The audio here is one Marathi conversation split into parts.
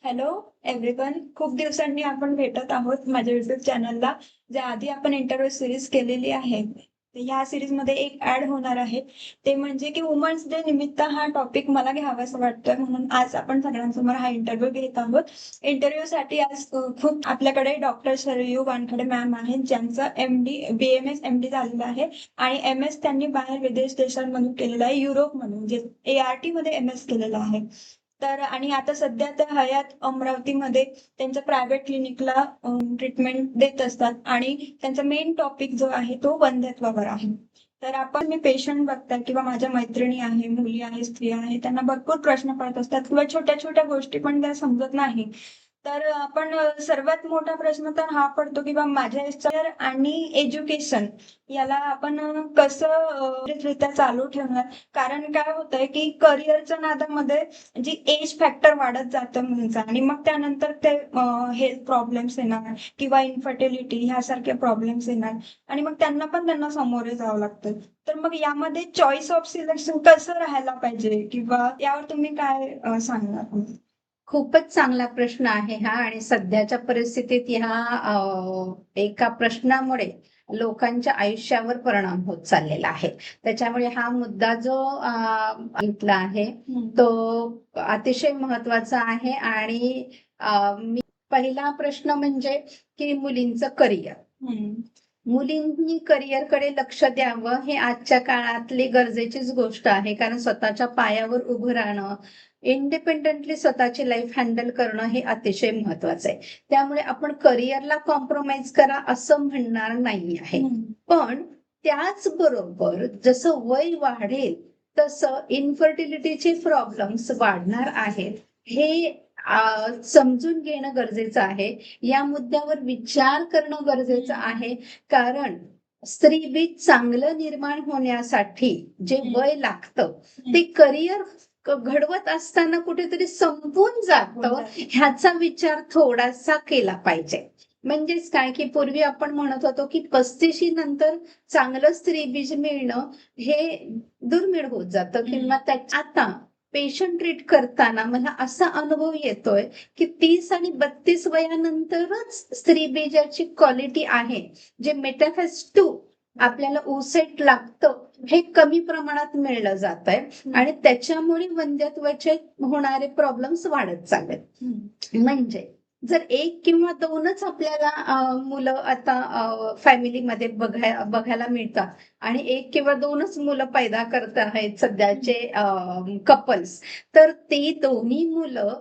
Hello everyone. खूप दिवसांनी आपण भेटत आहोत माझ्या युट्यूब चॅनलला. ज्या आधी आपण इंटरव्ह्यू सिरीज केलेली आहे, तर ह्या सिरीज मध्ये एक ऍड होणार आहे. ते म्हणजे की वुमन्स डे निमित्त हा टॉपिक मला घ्यावासा वाटतोय, म्हणून आज आपण सगळ्यांसमोर हा इंटरव्ह्यू घेत आहोत. इंटरव्ह्यू साठी आज खूप आपल्याकडे डॉक्टर सरयू वानखडे मॅम आहेत, ज्यांचं MD BMS MD झालेलं आहे आणि MS त्यांनी बाहेर विदेश देशांमधून केलेलं आहे, युरोपमधून म्हणजे ART मध्ये MS केलेलं आहे. तर आणि आता सध्या त्या हयात अमरावतीमध्ये त्यांच्या प्रायव्हेट क्लिनिकला ट्रीटमेंट देत असतात आणि त्यांचा मेन टॉपिक जो आहे तो वंध्यत्वावर आहे. तर आपण मी पेशंट बघताय किंवा माझ्या मैत्रिणी आहे, मुली आहे, स्त्रिया आहे, त्यांना भरपूर प्रश्न पडत असतात किंवा छोट्या छोट्या गोष्टी पण त्या समजत नाही. तर आपण सर्वात मोठा प्रश्न तर हा पडतो की बा माझ्या करिअर आणि एज्युकेशन याला आपण कसं रित्या चालू ठेवणार. कारण काय होतंय की करिअरच्या नादामध्ये जी एज फॅक्टर वाढत जातं मुलींचा आणि मग त्यानंतर ते हेल्थ प्रॉब्लेम्स येणार किंवा इन्फर्टिलिटी ह्यासारखे प्रॉब्लेम्स येणार आणि मग त्यांना सामोरे जावं लागतं. तर मग यामध्ये चॉईस ऑफ सिलेक्शन कसं राहायला पाहिजे किंवा यावर तुम्ही काय सांगणार? खूपच चांगला प्रश्न आहे हा. आणि सध्याच्या परिस्थितीत एका प्रश्नामुळे लोकांच्या आयुष्यावर परिणाम होत चाललेला आहे. त्याच्यामुळे हा मुद्दा जो घेतला आहे तो अतिशय महत्वाचा आहे. आणि पहिला प्रश्न म्हणजे की मुलींचं करिअर. मुलींनी करिअरकडे लक्ष द्यावं हे आजच्या काळातली गरजेचीच गोष्ट आहे. कारण स्वतःच्या पायावर उभं राहणं, इंडिपेंडेंटली स्वतःची लाईफ हँडल करणं हे अतिशय महत्वाचं आहे. त्यामुळे आपण करिअरला कॉम्प्रोमाइज करा असं म्हणणार नाही आहे. पण त्याचबरोबर जसं वय वाढेल तसं इन्फर्टिलिटीचे प्रॉब्लेम्स वाढणार आहेत हे समजून घेणं गरजेचं आहे. या मुद्द्यावर विचार करणं गरजेचं आहे. कारण स्त्रीबीज चांगलं निर्माण होण्यासाठी जे वय लागतं ते करिअर घडवत असताना कुठेतरी संपून जातं, ह्याचा विचार थोडासा केला पाहिजे. म्हणजेच काय की पूर्वी आपण म्हणत होतो की 35 नंतर चांगलं स्त्रीबीज मिळणं हे दुर्मिळ होत जातं किंवा आता पेशंट ट्रीट करताना मला असा अनुभव येतोय की 30 आणि 32 वयानंतरच स्त्रीबीजाची क्वालिटी आहे, जे मेटाफेस 2 आपल्याला ओसेट लागतं हे कमी प्रमाणात मिळलं जात आहे आणि त्याच्यामुळे वंध्यत्वाचे होणारे प्रॉब्लेम्स वाढत चाललेत. म्हणजे जर 1 किंवा 2च आपल्याला मुलं आता फॅमिलीमध्ये बघायला मिळतात आणि 1 किंवा 2च मुलं पैदा करत आहेत सध्याचे कपल्स, तर ती दोन्ही मुलं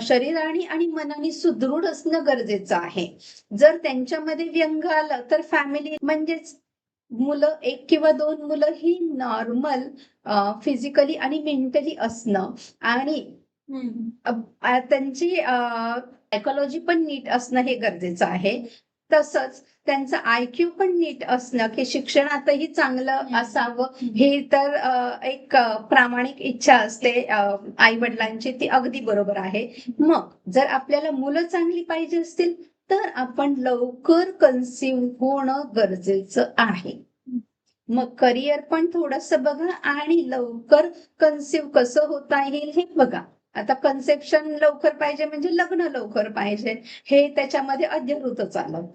शरीराने आणि मनाने सुदृढ असणं गरजेचं आहे. जर त्यांच्यामध्ये व्यंग आलं तर फॅमिली म्हणजेच मुलं 1 किंवा 2 मुलं ही नॉर्मल फिजिकली आणि मेंटली असणं आणि त्यांची सायकोलॉजी पण नीट असणं हे गरजेचं आहे. तसंच त्यांचं IQ पण नीट असणं की शिक्षणातही चांगलं असावं हे तर एक प्रामाणिक इच्छा असते आई वडिलांची, ती अगदी बरोबर आहे. मग जर आपल्याला मुलं चांगली पाहिजे असतील तर आपण लवकर कन्सीव्ह होणं गरजेचं आहे. मग करिअर पण थोडंसं बघा आणि लवकर कन्सीव्ह कसं होता येईल हे बघा. आता कन्सेप्शन लवकर पाहिजे म्हणजे लग्न लवकर पाहिजे, हे त्याच्यामध्ये अध्यवृतच आलं.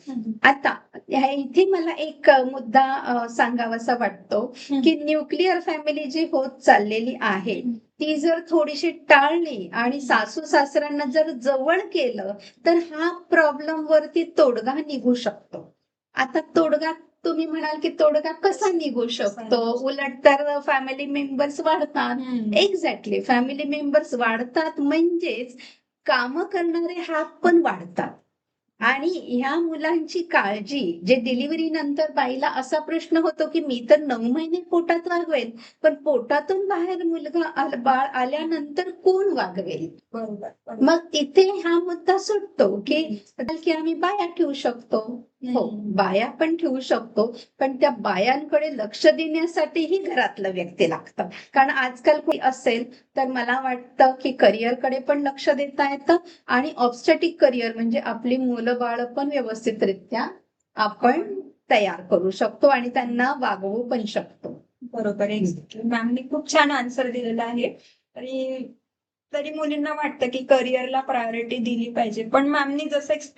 आता इथे मला एक मुद्दा सांगावासा वाटतो की न्यूक्लिअर फॅमिली जी होत चाललेली आहे ती जर थोडीशी टाळली आणि सासू सासऱ्यांना जर जवळ केलं तर हा प्रॉब्लेम वरती तोडगा निघू शकतो. आता तोडगा तुम्ही म्हणाल की तोडगा कसा निघू शकतो, उलट तर फॅमिली मेंबर्स वाढतात. एक्झॅक्टली, फॅमिली मेंबर्स वाढतात म्हणजेच काम करणारे हात पण वाढतात. आणि ह्या मुलांची काळजी, जे डिलिव्हरी नंतर बाईला असा प्रश्न होतो की मी तर 9 महिने पोटात वागवेल, पण पोटातून बाहेर मुलगा बाळ आल्यानंतर कोण वागवेल? बरोबर. मग तिथे हा मुद्दा सुटतो की आम्ही बाया ठेवू शकतो. हो, बाया पण ठेवू शकतो, पण त्या बायांकडे लक्ष देण्यासाठीही घरातलं व्यक्ती लागतं. कारण आजकाल कोणी असेल तर मला वाटतं की करिअरकडे पण लक्ष देता येतं आणि ऑब्स्टॅटिक करिअर म्हणजे आपली मुलं बाळ पण व्यवस्थितरित्या आपण तयार करू शकतो आणि त्यांना वागवू पण शकतो. बरोबर. मॅमनी खूप छान आन्सर दिलेला आहे. आणि तरी मुलींना वाटतं की करिअरला प्रायोरिटी दिली पाहिजे. पण मॅमनी जसं